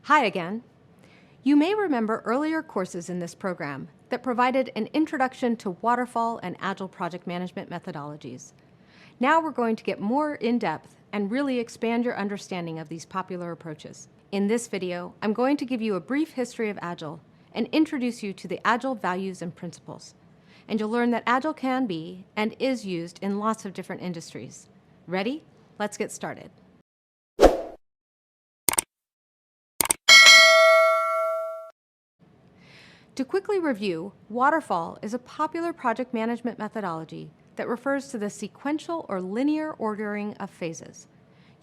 Hi again. You may remember earlier courses in this program that provided an introduction to waterfall and agile project management methodologies. Now we're going to get more in-depth and really expand your understanding of these popular approaches. In this video, I'm going to give you a brief history of Agile and introduce you to the Agile values and principles. And you'll learn that Agile can be and is used in lots of different industries. Ready? Let's get started. To quickly review, waterfall is a popular project management methodology that refers to the sequential or linear ordering of phases.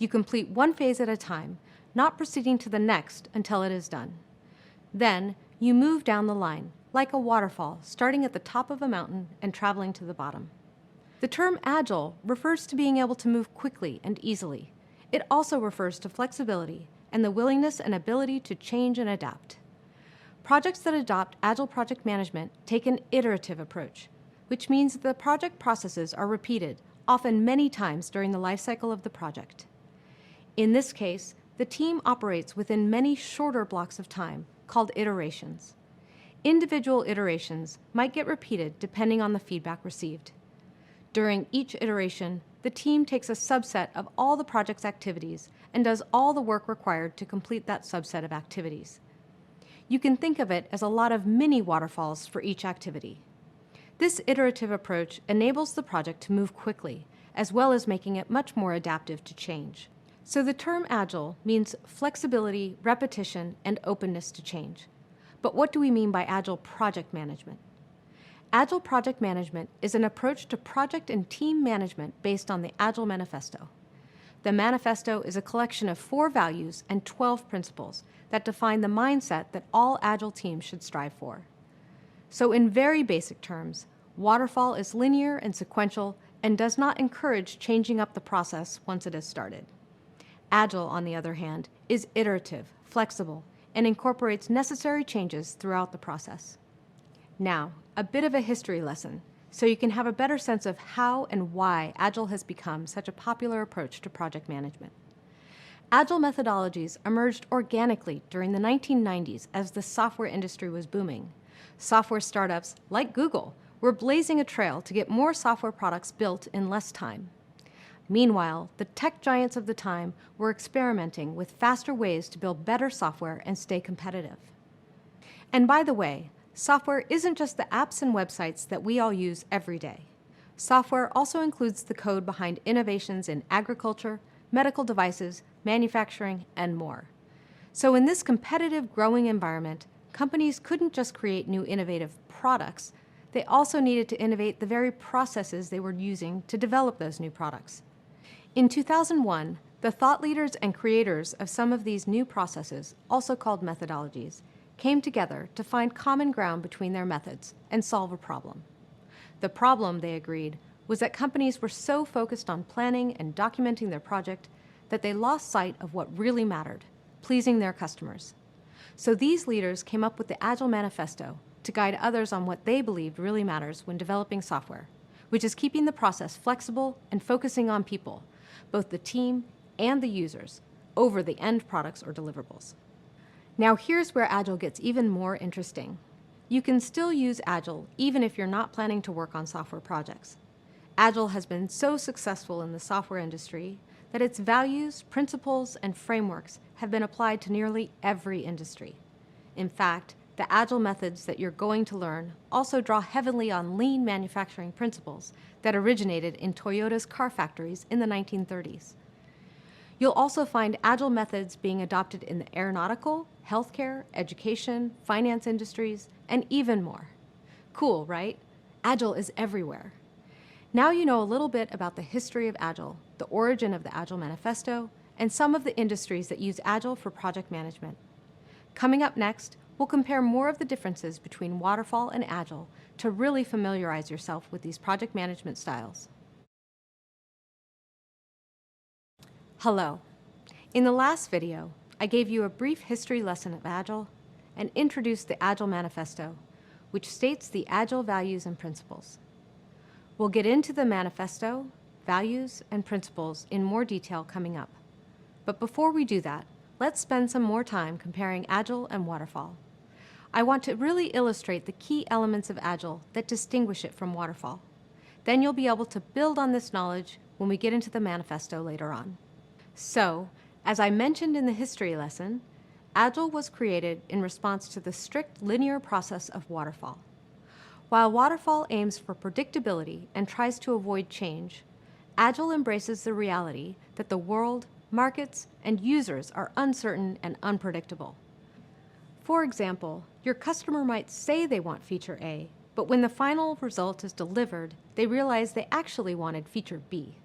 You complete one phase at a time, not proceeding to the next until it is done. Then, you move down the line, like a waterfall, starting at the top of a mountain and traveling to the bottom. The term Agile refers to being able to move quickly and easily. It also refers to flexibility and the willingness and ability to change and adapt. Projects that adopt Agile project management take an iterative approach, which means that the project processes are repeated, often many times during the life cycle of the project. In this case, the team operates within many shorter blocks of time, called iterations. Individual iterations might get repeated depending on the feedback received. During each iteration, the team takes a subset of all the project's activities and does all the work required to complete that subset of activities. You can think of it as a lot of mini waterfalls for each activity. This iterative approach enables the project to move quickly, as well as making it much more adaptive to change. So the term Agile means flexibility, repetition, and openness to change. But what do we mean by Agile project management? Agile project management is an approach to project and team management based on the Agile Manifesto. The manifesto is a collection of 4 values and 12 principles that define the mindset that all Agile teams should strive for. So in very basic terms, waterfall is linear and sequential and does not encourage changing up the process once it has started. Agile, on the other hand, is iterative, flexible, and incorporates necessary changes throughout the process. Now, a bit of a history lesson, so you can have a better sense of how and why Agile has become such a popular approach to project management. Agile methodologies emerged organically during the 1990s as the software industry was booming. Software startups, like Google, were blazing a trail to get more software products built in less time. Meanwhile, the tech giants of the time were experimenting with faster ways to build better software and stay competitive. And by the way, software isn't just the apps and websites that we all use every day. Software also includes the code behind innovations in agriculture, medical devices, manufacturing, and more. So in this competitive, growing environment, companies couldn't just create new innovative products, they also needed to innovate the very processes they were using to develop those new products. In 2001, the thought leaders and creators of some of these new processes, also called methodologies, came together to find common ground between their methods and solve a problem. The problem, they agreed, was that companies were so focused on planning and documenting their project that they lost sight of what really mattered, pleasing their customers. So these leaders came up with the Agile Manifesto to guide others on what they believed really matters when developing software, which is keeping the process flexible and focusing on people, both the team and the users, over the end products or deliverables. Now here's where Agile gets even more interesting. You can still use Agile even if you're not planning to work on software projects. Agile has been so successful in the software industry that its values, principles, and frameworks have been applied to nearly every industry. In fact, the Agile methods that you're going to learn also draw heavily on lean manufacturing principles that originated in Toyota's car factories in the 1930s. You'll also find Agile methods being adopted in the aeronautical, healthcare, education, finance industries, and even more. Cool, right? Agile is everywhere. Now you know a little bit about the history of Agile, the origin of the Agile Manifesto, and some of the industries that use Agile for project management. Coming up next, we'll compare more of the differences between waterfall and Agile to really familiarize yourself with these project management styles. Hello. In the last video, I gave you a brief history lesson of Agile and introduced the Agile Manifesto, which states the Agile values and principles. We'll get into the manifesto, values, and principles in more detail coming up. But before we do that, let's spend some more time comparing Agile and Waterfall. I want to really illustrate the key elements of Agile that distinguish it from Waterfall. Then you'll be able to build on this knowledge when we get into the manifesto later on. So, as I mentioned in the history lesson, Agile was created in response to the strict linear process of Waterfall. While Waterfall aims for predictability and tries to avoid change, Agile embraces the reality that the world, markets, and users are uncertain and unpredictable. For example, your customer might say they want feature A, but when the final result is delivered, they realize they actually wanted feature B.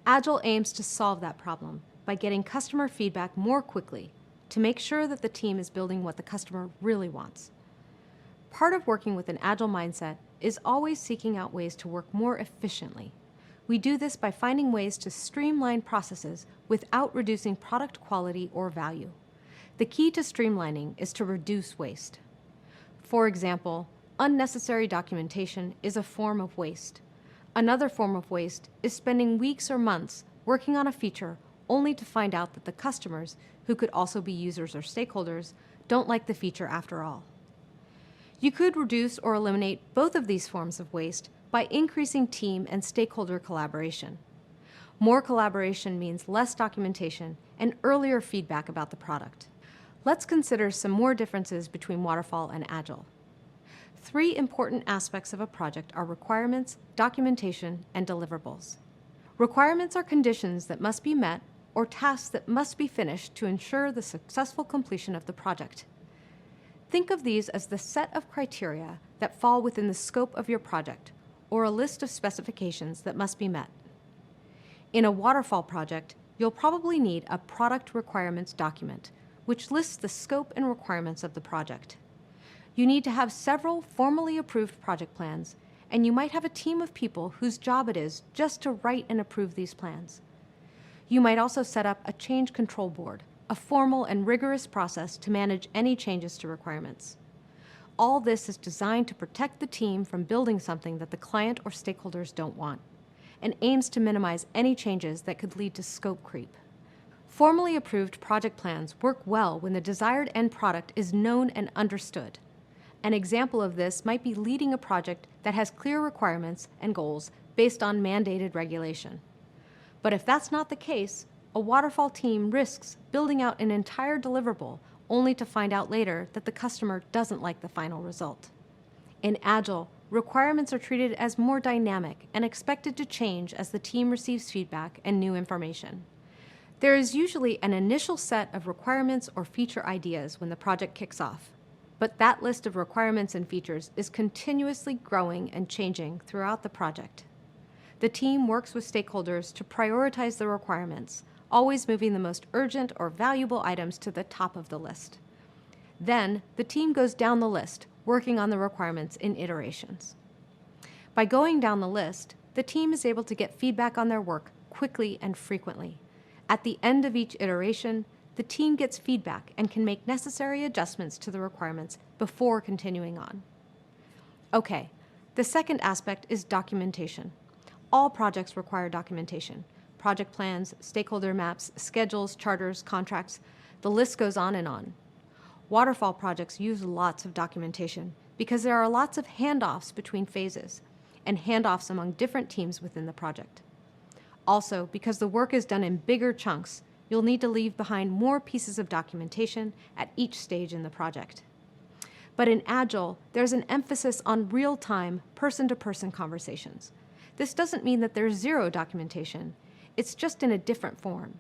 Agile aims to solve that problem by getting customer feedback more quickly to make sure that the team is building what the customer really wants. Part of working with an Agile mindset is always seeking out ways to work more efficiently. We do this by finding ways to streamline processes without reducing product quality or value. The key to streamlining is to reduce waste. For example, unnecessary documentation is a form of waste. Another form of waste is spending weeks or months working on a feature only to find out that the customers, who could also be users or stakeholders, don't like the feature after all. You could reduce or eliminate both of these forms of waste by increasing team and stakeholder collaboration. More collaboration means less documentation and earlier feedback about the product. Let's consider some more differences between Waterfall and Agile. 3 important aspects of a project are requirements, documentation, and deliverables. Requirements are conditions that must be met or tasks that must be finished to ensure the successful completion of the project. Think of these as the set of criteria that fall within the scope of your project, or a list of specifications that must be met. In a waterfall project, you'll probably need a product requirements document, which lists the scope and requirements of the project. You need to have several formally approved project plans, and you might have a team of people whose job it is just to write and approve these plans. You might also set up a change control board, a formal and rigorous process to manage any changes to requirements. All this is designed to protect the team from building something that the client or stakeholders don't want, and aims to minimize any changes that could lead to scope creep. Formally approved project plans work well when the desired end product is known and understood. An example of this might be leading a project that has clear requirements and goals based on mandated regulation. But if that's not the case, a waterfall team risks building out an entire deliverable only to find out later that the customer doesn't like the final result. In Agile, requirements are treated as more dynamic and expected to change as the team receives feedback and new information. There is usually an initial set of requirements or feature ideas when the project kicks off, but that list of requirements and features is continuously growing and changing throughout the project. The team works with stakeholders to prioritize the requirements, always moving the most urgent or valuable items to the top of the list. Then, the team goes down the list, working on the requirements in iterations. By going down the list, the team is able to get feedback on their work quickly and frequently. At the end of each iteration, the team gets feedback and can make necessary adjustments to the requirements before continuing on. Okay, the second aspect is documentation. All projects require documentation. Project plans, stakeholder maps, schedules, charters, contracts, the list goes on and on. Waterfall projects use lots of documentation because there are lots of handoffs between phases and handoffs among different teams within the project. Also, because the work is done in bigger chunks, you'll need to leave behind more pieces of documentation at each stage in the project. But in Agile, there's an emphasis on real-time, person-to-person conversations. This doesn't mean that there's zero documentation. It's just in a different form.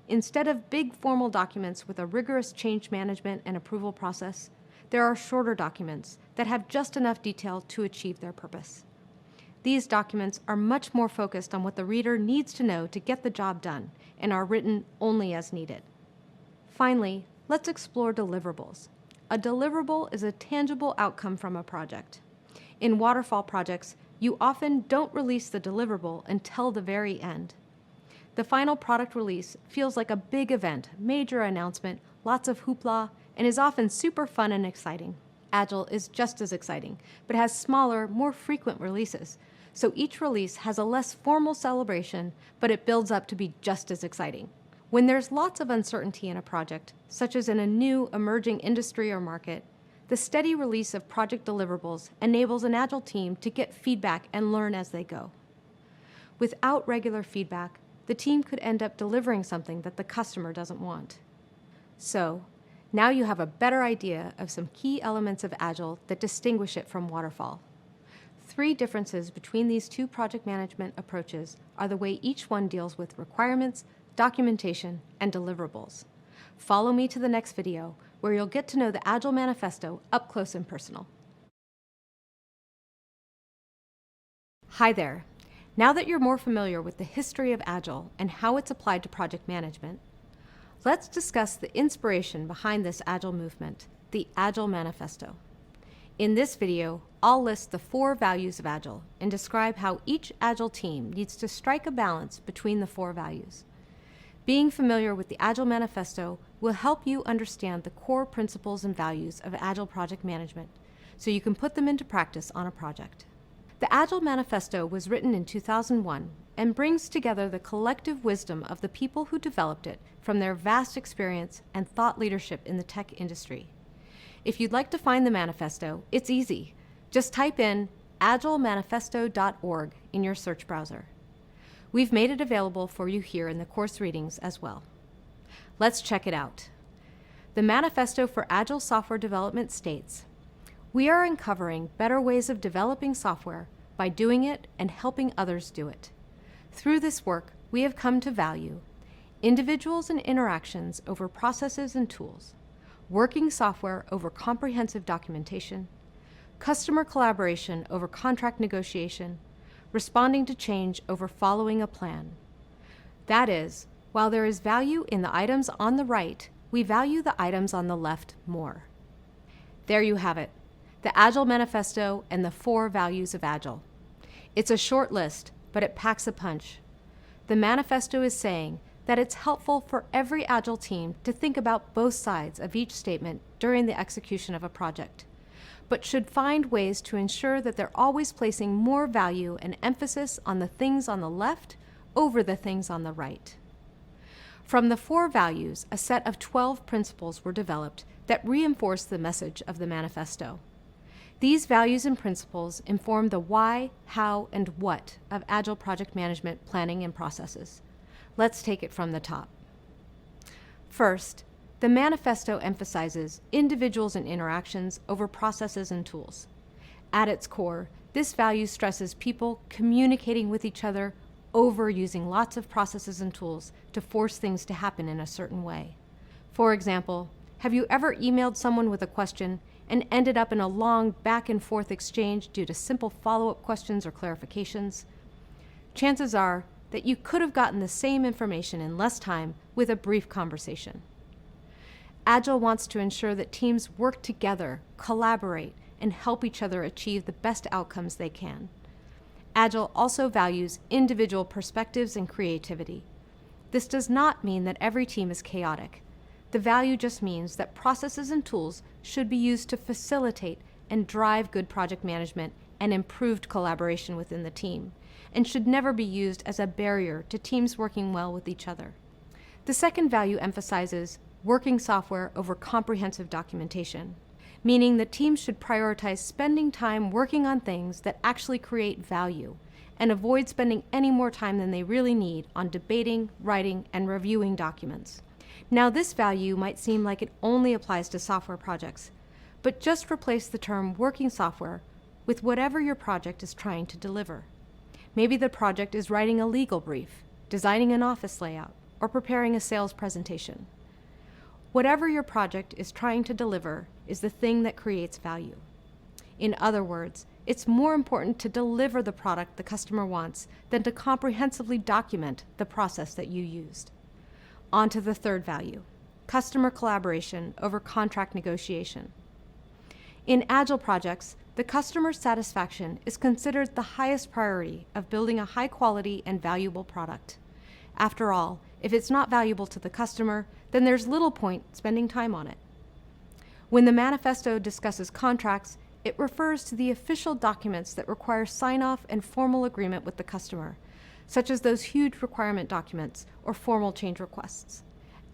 Instead of big formal documents with a rigorous change management and approval process, there are shorter documents that have just enough detail to achieve their purpose. These documents are much more focused on what the reader needs to know to get the job done and are written only as needed. Finally, let's explore deliverables. A deliverable is a tangible outcome from a project. In waterfall projects, you often don't release the deliverable until the very end. The final product release feels like a big event, major announcement, lots of hoopla, and is often super fun and exciting. Agile is just as exciting, but has smaller, more frequent releases. So each release has a less formal celebration, but it builds up to be just as exciting. When there's lots of uncertainty in a project, such as in a new emerging industry or market, the steady release of project deliverables enables an Agile team to get feedback and learn as they go. Without regular feedback, the team could end up delivering something that the customer doesn't want. So, now you have a better idea of some key elements of Agile that distinguish it from Waterfall. 3 differences between these 2 project management approaches are the way each one deals with requirements, documentation, and deliverables. Follow me to the next video, where you'll get to know the Agile Manifesto up close and personal. Hi there. Now that you're more familiar with the history of Agile and how it's applied to project management, let's discuss the inspiration behind this Agile movement, the Agile Manifesto. In this video, I'll list the 4 values of Agile and describe how each Agile team needs to strike a balance between the 4 values. Being familiar with the Agile Manifesto will help you understand the core principles and values of Agile project management, so you can put them into practice on a project. The Agile Manifesto was written in 2001 and brings together the collective wisdom of the people who developed it from their vast experience and thought leadership in the tech industry. If you'd like to find the manifesto, it's easy. Just type in agilemanifesto.org in your search browser. We've made it available for you here in the course readings as well. Let's check it out. The Manifesto for Agile Software Development states, "We are uncovering better ways of developing software by doing it and helping others do it. Through this work, we have come to value individuals and interactions over processes and tools, working software over comprehensive documentation, customer collaboration over contract negotiation, responding to change over following a plan. That is, while there is value in the items on the right, we value the items on the left more." There you have it, the Agile Manifesto and the 4 values of Agile. It's a short list, but it packs a punch. The manifesto is saying that it's helpful for every Agile team to think about both sides of each statement during the execution of a project, but should find ways to ensure that they're always placing more value and emphasis on the things on the left over the things on the right. From the 4 values, a set of 12 principles were developed that reinforce the message of the manifesto. These values and principles inform the why, how, and what of Agile project management planning and processes. Let's take it from the top. First, the manifesto emphasizes individuals and interactions over processes and tools. At its core, this value stresses people communicating with each other over using lots of processes and tools to force things to happen in a certain way. For example, have you ever emailed someone with a question and ended up in a long back and forth exchange due to simple follow-up questions or clarifications? Chances are that you could have gotten the same information in less time with a brief conversation. Agile wants to ensure that teams work together, collaborate, and help each other achieve the best outcomes they can. Agile also values individual perspectives and creativity. This does not mean that every team is chaotic. The value just means that processes and tools should be used to facilitate and drive good project management and improved collaboration within the team, and should never be used as a barrier to teams working well with each other. The second value emphasizes working software over comprehensive documentation, meaning that teams should prioritize spending time working on things that actually create value and avoid spending any more time than they really need on debating, writing, and reviewing documents. Now, this value might seem like it only applies to software projects, but just replace the term working software with whatever your project is trying to deliver. Maybe the project is writing a legal brief, designing an office layout, or preparing a sales presentation. Whatever your project is trying to deliver is the thing that creates value. In other words, it's more important to deliver the product the customer wants than to comprehensively document the process that you used. On to the third value, customer collaboration over contract negotiation. In Agile projects, the customer satisfaction is considered the highest priority of building a high-quality and valuable product. After all, if it's not valuable to the customer, then there's little point spending time on it. When the manifesto discusses contracts, it refers to the official documents that require sign-off and formal agreement with the customer, such as those huge requirement documents or formal change requests.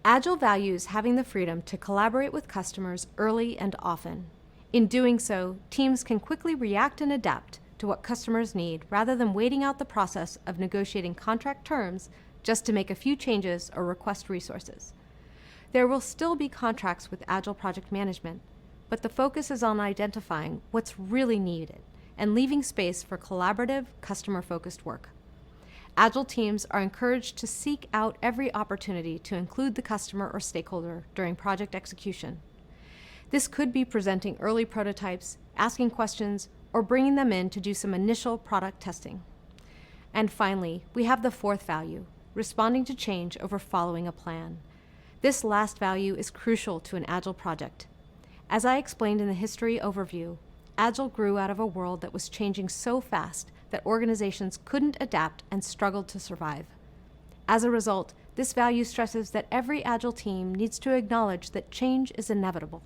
Agile values having the freedom to collaborate with customers early and often. In doing so, teams can quickly react and adapt to what customers need rather than waiting out the process of negotiating contract terms just to make a few changes or request resources. There will still be contracts with Agile project management, but the focus is on identifying what's really needed and leaving space for collaborative, customer-focused work. Agile teams are encouraged to seek out every opportunity to include the customer or stakeholder during project execution. This could be presenting early prototypes, asking questions, or bringing them in to do some initial product testing. And finally, we have the fourth value, responding to change over following a plan. This last value is crucial to an Agile project. As I explained in the history overview, Agile grew out of a world that was changing so fast that organizations couldn't adapt and struggled to survive. As a result, this value stresses that every Agile team needs to acknowledge that change is inevitable.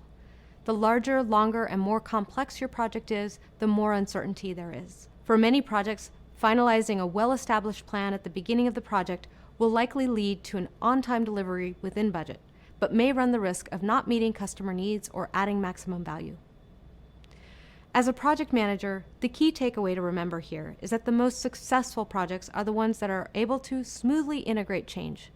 The larger, longer, and more complex your project is, the more uncertainty there is. For many projects, finalizing a well-established plan at the beginning of the project will likely lead to an on-time delivery within budget, but may run the risk of not meeting customer needs or adding maximum value. As a project manager, the key takeaway to remember here is that the most successful projects are the ones that are able to smoothly integrate change.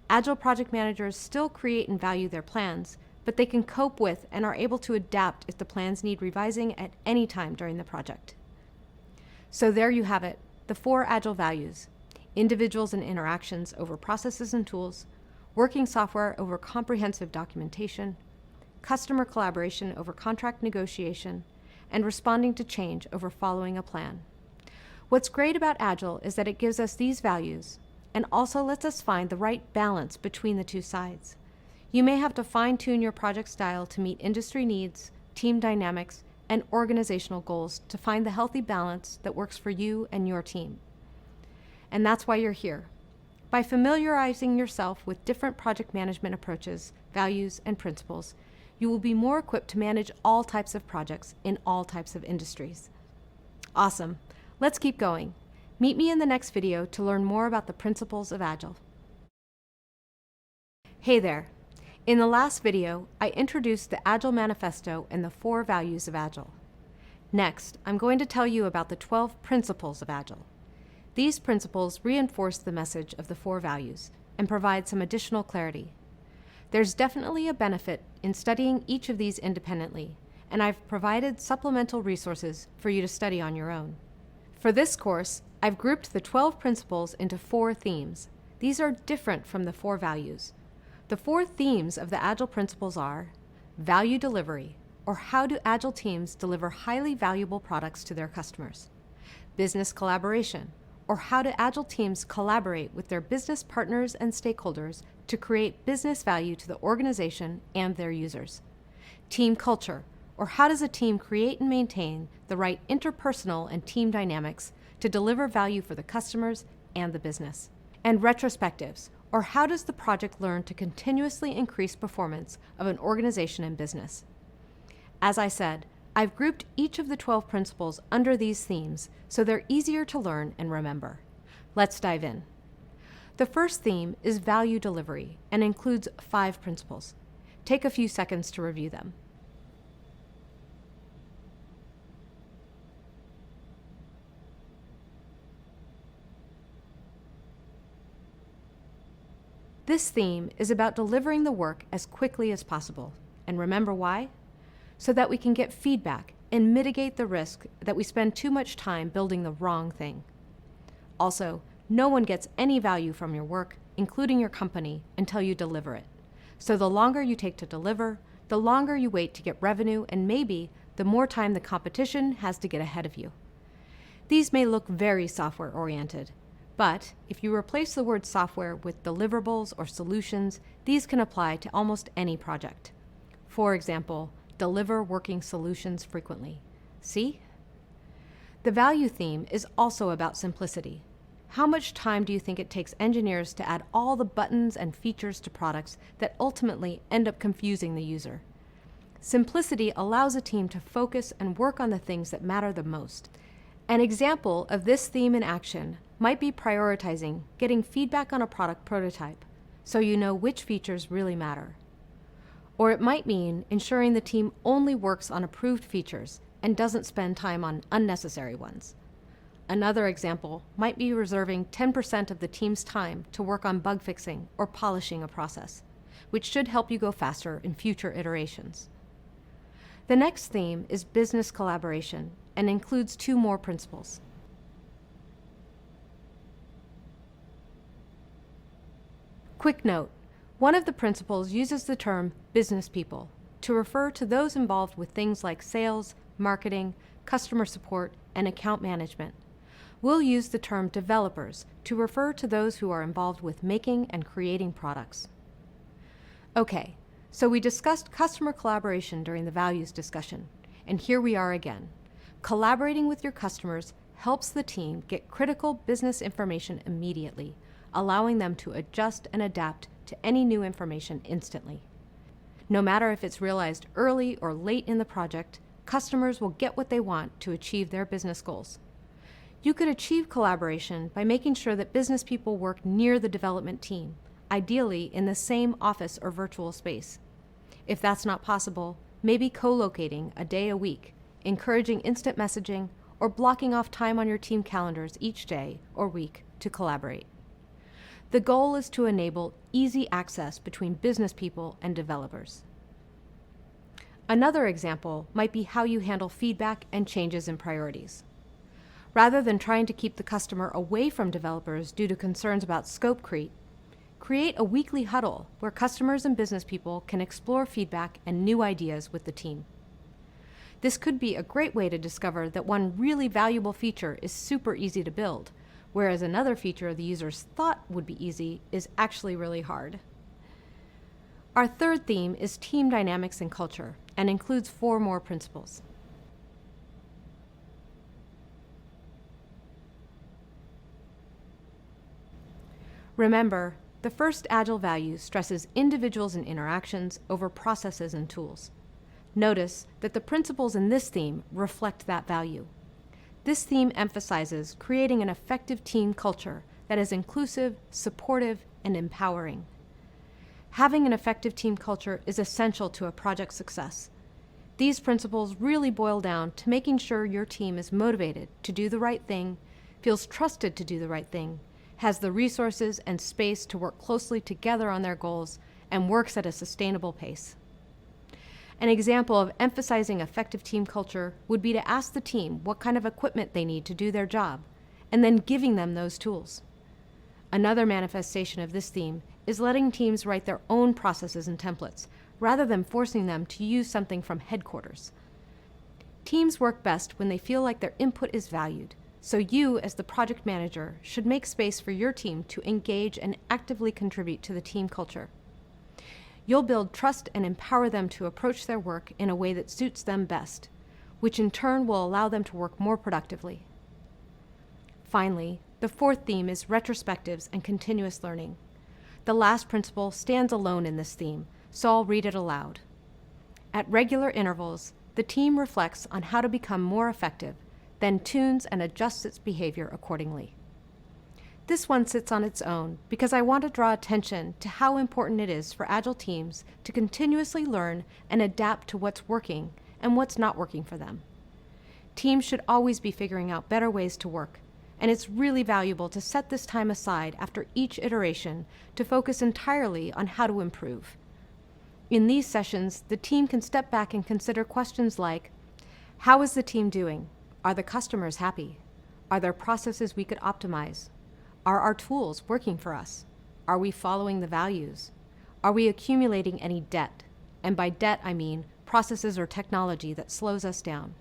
Agile project managers still create and value their plans, but they can cope with and are able to adapt if the plans need revising at any time during the project. So there you have it, the 4 Agile values: individuals and interactions over processes and tools, working software over comprehensive documentation, customer collaboration over contract negotiation, and responding to change over following a plan. What's great about Agile is that it gives us these values and also lets us find the right balance between the two sides. You may have to fine-tune your project style to meet industry needs, team dynamics, and organizational goals to find the healthy balance that works for you and your team. And that's why you're here. By familiarizing yourself with different project management approaches, values, and principles, you will be more equipped to manage all types of projects in all types of industries. Awesome. Let's keep going. Meet me in the next video to learn more about the principles of Agile. Hey there. In the last video, I introduced the Agile Manifesto and the 4 values of Agile. Next, I'm going to tell you about the 12 principles of Agile. These principles reinforce the message of the 4 values and provide some additional clarity. There's definitely a benefit in studying each of these independently, and I've provided supplemental resources for you to study on your own. For this course, I've grouped the 12 principles into 4 themes. These are different from the 4 values. The 4 themes of the Agile principles are value delivery, or how do Agile teams deliver highly valuable products to their customers; business collaboration, or how do Agile teams collaborate with their business partners and stakeholders to create business value to the organization and their users; team culture, or how does a team create and maintain the right interpersonal and team dynamics to deliver value for the customers and the business; and retrospectives, or how does the project learn to continuously increase performance of an organization and business. As I said, I've grouped each of the 12 principles under these themes so they're easier to learn and remember. Let's dive in. The first theme is value delivery and includes 5 principles. Take a few seconds to review them. This theme is about delivering the work as quickly as possible. And remember why? So that we can get feedback and mitigate the risk that we spend too much time building the wrong thing. Also, no one gets any value from your work, including your company, until you deliver it. So the longer you take to deliver, the longer you wait to get revenue, and maybe the more time the competition has to get ahead of you. These may look very software-oriented, but if you replace the word software with deliverables or solutions, these can apply to almost any project. For example, deliver working solutions frequently. See? The value theme is also about simplicity. How much time do you think it takes engineers to add all the buttons and features to products that ultimately end up confusing the user? Simplicity allows a team to focus and work on the things that matter the most. An example of this theme in action might be prioritizing getting feedback on a product prototype so you know which features really matter. Or it might mean ensuring the team only works on approved features and doesn't spend time on unnecessary ones. Another example might be reserving 10% of the team's time to work on bug fixing or polishing a process, which should help you go faster in future iterations. The next theme is business collaboration and includes 2 more principles. Quick note, one of the principles uses the term business people to refer to those involved with things like sales, marketing, customer support, and account management. We'll use the term developers to refer to those who are involved with making and creating products. Okay, so we discussed customer collaboration during the values discussion, and here we are again. Collaborating with your customers helps the team get critical business information immediately, allowing them to adjust and adapt to any new information instantly. No matter if it's realized early or late in the project, customers will get what they want to achieve their business goals. You could achieve collaboration by making sure that business people work near the development team, ideally in the same office or virtual space. If that's not possible, maybe co-locating a day a week, encouraging instant messaging, or blocking off time on your team calendars each day or week to collaborate. The goal is to enable easy access between business people and developers. Another example might be how you handle feedback and changes in priorities. Rather than trying to keep the customer away from developers due to concerns about scope creep, create a weekly huddle where customers and business people can explore feedback and new ideas with the team. This could be a great way to discover that one really valuable feature is super easy to build, whereas another feature the users thought would be easy is actually really hard. Our third theme is team dynamics and culture, and includes 4 more principles. Remember, the first Agile value stresses individuals and interactions over processes and tools. Notice that the principles in this theme reflect that value. This theme emphasizes creating an effective team culture that is inclusive, supportive, and empowering. Having an effective team culture is essential to a project's success. These principles really boil down to making sure your team is motivated to do the right thing, feels trusted to do the right thing, has the resources and space to work closely together on their goals, and works at a sustainable pace. An example of emphasizing effective team culture would be to ask the team what kind of equipment they need to do their job, and then giving them those tools. Another manifestation of this theme is letting teams write their own processes and templates, rather than forcing them to use something from headquarters. Teams work best when they feel like their input is valued, so you, as the project manager, should make space for your team to engage and actively contribute to the team culture. You'll build trust and empower them to approach their work in a way that suits them best, which in turn will allow them to work more productively. Finally, the 4th theme is retrospectives and continuous learning. The last principle stands alone in this theme, so I'll read it aloud. At regular intervals, the team reflects on how to become more effective, then tunes and adjusts its behavior accordingly. This one sits on its own because I want to draw attention to how important it is for Agile teams to continuously learn and adapt to what's working and what's not working for them. Teams should always be figuring out better ways to work, and it's really valuable to set this time aside after each iteration to focus entirely on how to improve. In these sessions, the team can step back and consider questions like, how is the team doing? Are the customers happy? Are there processes we could optimize? Are our tools working for us? Are we following the values? Are we accumulating any debt? And by debt, I mean processes or technology that slows us down.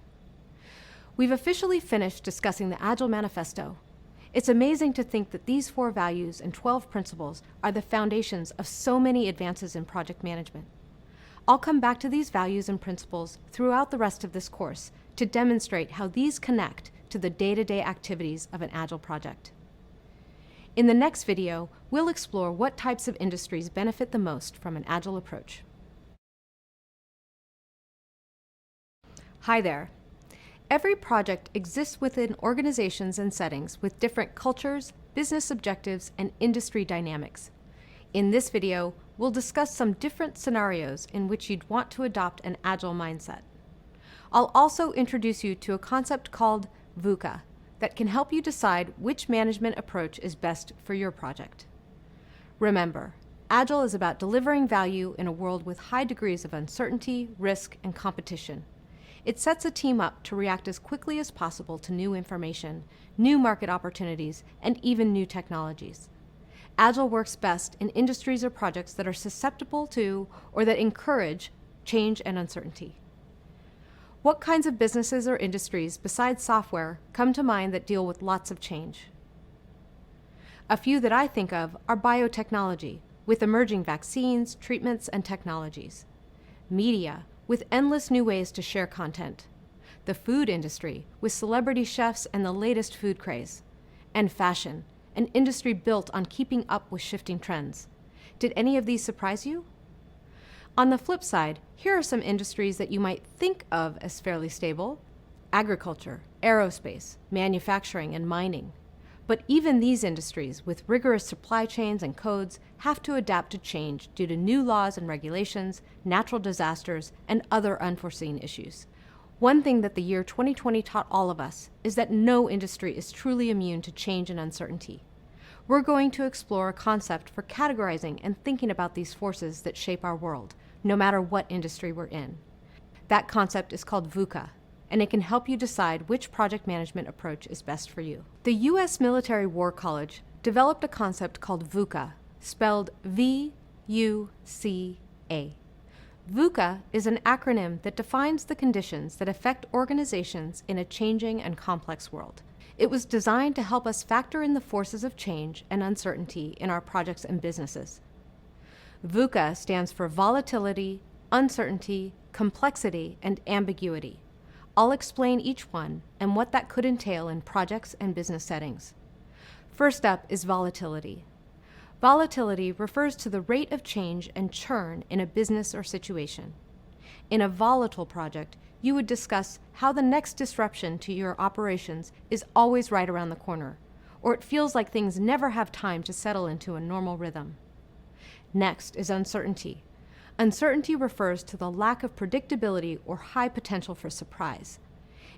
We've officially finished discussing the Agile Manifesto. It's amazing to think that these 4 values and 12 principles are the foundations of so many advances in project management. I'll come back to these values and principles throughout the rest of this course to demonstrate how these connect to the day-to-day activities of an Agile project. In the next video, we'll explore what types of industries benefit the most from an Agile approach. Hi there. Every project exists within organizations and settings with different cultures, business objectives, and industry dynamics. In this video, we'll discuss some different scenarios in which you'd want to adopt an Agile mindset. I'll also introduce you to a concept called VUCA that can help you decide which management approach is best for your project. Remember, Agile is about delivering value in a world with high degrees of uncertainty, risk, and competition. It sets a team up to react as quickly as possible to new information, new market opportunities, and even new technologies. Agile works best in industries or projects that are susceptible to or that encourage change and uncertainty. What kinds of businesses or industries besides software come to mind that deal with lots of change? A few that I think of are biotechnology, with emerging vaccines, treatments, and technologies. Media, with endless new ways to share content. The food industry, with celebrity chefs and the latest food craze. And fashion, an industry built on keeping up with shifting trends. Did any of these surprise you? On the flip side, here are some industries that you might think of as fairly stable: agriculture, aerospace, manufacturing, and mining. But even these industries, with rigorous supply chains and codes, have to adapt to change due to new laws and regulations, natural disasters, and other unforeseen issues. One thing that the year 2020 taught all of us is that no industry is truly immune to change and uncertainty. We're going to explore a concept for categorizing and thinking about these forces that shape our world, no matter what industry we're in. That concept is called VUCA, and it can help you decide which project management approach is best for you. The U.S. Military War College developed a concept called VUCA, spelled V-U-C-A. VUCA is an acronym that defines the conditions that affect organizations in a changing and complex world. It was designed to help us factor in the forces of change and uncertainty in our projects and businesses. VUCA stands for volatility, uncertainty, complexity, and ambiguity. I'll explain each one and what that could entail in projects and business settings. First up is volatility. Volatility refers to the rate of change and churn in a business or situation. In a volatile project, you would discuss how the next disruption to your operations is always right around the corner, or it feels like things never have time to settle into a normal rhythm. Next is uncertainty. Uncertainty refers to the lack of predictability or high potential for surprise.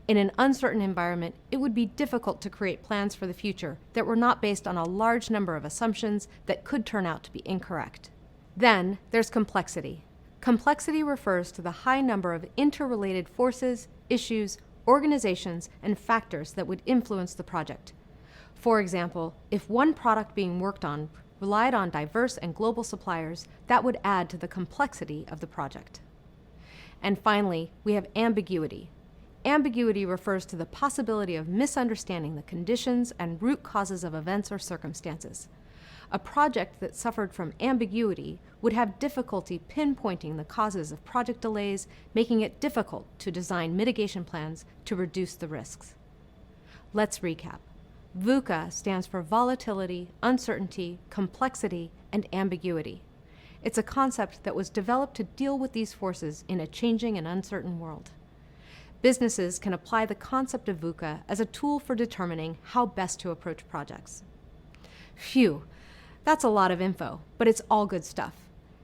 In an uncertain environment, it would be difficult to create plans for the future that were not based on a large number of assumptions that could turn out to be incorrect. Then there's complexity. Complexity refers to the high number of interrelated forces, issues, organizations, and factors that would influence the project. For example, if one product being worked on relied on diverse and global suppliers, that would add to the complexity of the project. And finally, we have ambiguity. Ambiguity refers to the possibility of misunderstanding the conditions and root causes of events or circumstances. A project that suffered from ambiguity would have difficulty pinpointing the causes of project delays, making it difficult to design mitigation plans to reduce the risks. Let's recap. VUCA stands for volatility, uncertainty, complexity, and ambiguity. It's a concept that was developed to deal with these forces in a changing and uncertain world. Businesses can apply the concept of VUCA as a tool for determining how best to approach projects. Phew, that's a lot of info, but it's all good stuff.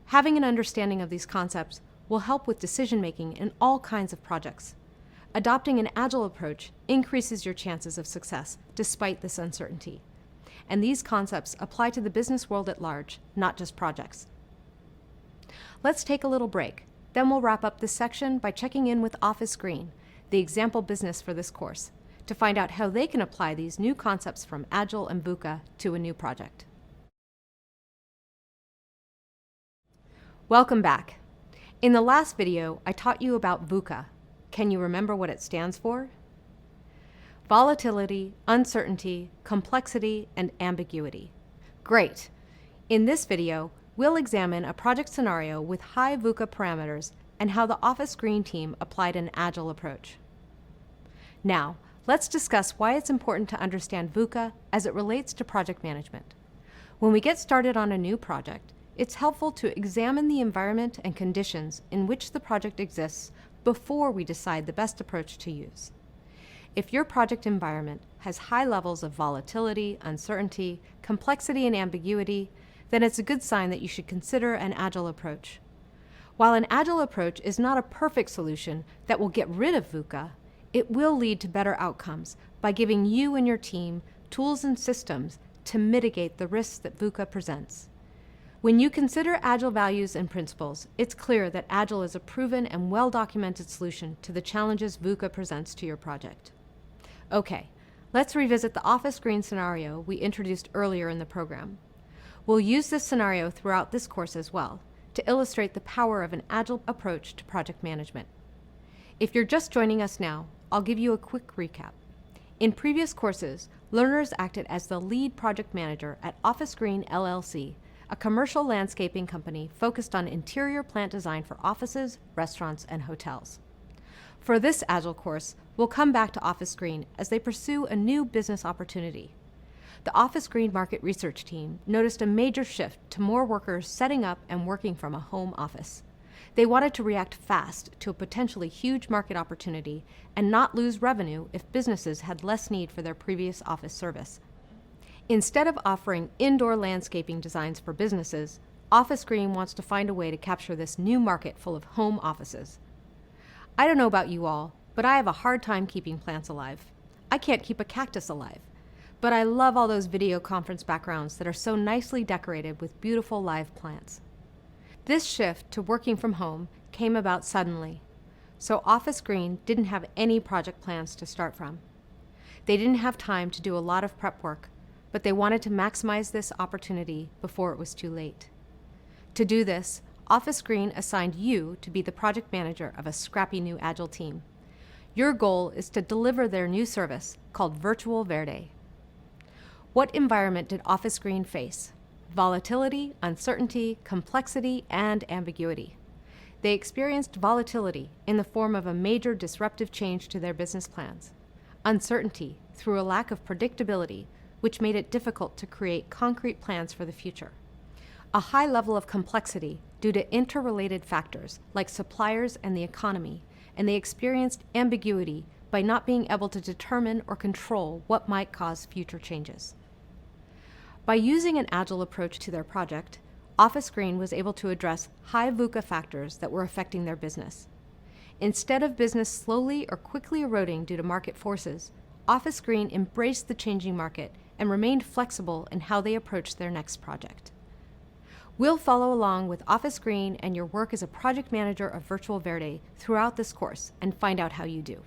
Having an understanding of these concepts will help with decision-making in all kinds of projects. Adopting an Agile approach increases your chances of success despite this uncertainty. And these concepts apply to the business world at large, not just projects. Let's take a little break. Then we'll wrap up this section by checking in with Office Green, the example business for this course, to find out how they can apply these new concepts from Agile and VUCA to a new project. Welcome back. In the last video, I taught you about VUCA. Can you remember what it stands for? Volatility, uncertainty, complexity, and ambiguity. Great! In this video, we'll examine a project scenario with high VUCA parameters and how the Office Green team applied an Agile approach. Now, let's discuss why it's important to understand VUCA as it relates to project management. When we get started on a new project, it's helpful to examine the environment and conditions in which the project exists before we decide the best approach to use. if your project environment has high levels of volatility, uncertainty, complexity, and ambiguity, then it's a good sign that you should consider an Agile approach. While an Agile approach is not a perfect solution that will get rid of VUCA, it will lead to better outcomes by giving you and your team tools and systems to mitigate the risks that VUCA presents. When you consider Agile values and principles, it's clear that Agile is a proven and well-documented solution to the challenges VUCA presents to your project. Okay, let's revisit the office green scenario we introduced earlier in the program. We'll use this scenario throughout this course as well to illustrate the power of an Agile approach to project management. If you're just joining us now, I'll give you a quick recap. In previous courses, learners acted as the lead project manager at Office Green LLC, a commercial landscaping company focused on interior plant design for offices, restaurants, and hotels. For this Agile course, we'll come back to Office Green as they pursue a new business opportunity. The Office Green market research team noticed a major shift to more workers setting up and working from a home office. They wanted to react fast to a potentially huge market opportunity and not lose revenue if businesses had less need for their previous office service. Instead of offering indoor landscaping designs for businesses, Office Green wants to find a way to capture this new market full of home offices. I don't know about you all, but I have a hard time keeping plants alive. I can't keep a cactus alive, but I love all those video conference backgrounds that are so nicely decorated with beautiful live plants. This shift to working from home came about suddenly, so Office Green didn't have any project plans to start from. They didn't have time to do a lot of prep work, but they wanted to maximize this opportunity before it was too late. To do this, Office Green assigned you to be the project manager of a scrappy new Agile team. Your goal is to deliver their new service called Virtual Verde. What environment did Office Green face? Volatility, uncertainty, complexity, and ambiguity. They experienced volatility in the form of a major disruptive change to their business plans. Uncertainty through a lack of predictability, which made it difficult to create concrete plans for the future. A high level of complexity due to interrelated factors like suppliers and the economy, and they experienced ambiguity by not being able to determine or control what might cause future changes. By using an Agile approach to their project, Office Green was able to address high VUCA factors that were affecting their business. Instead of business slowly or quickly eroding due to market forces, Office Green embraced the changing market and remained flexible in how they approached their next project. We'll follow along with Office Green and your work as a project manager of Virtual Verde throughout this course and find out how you do.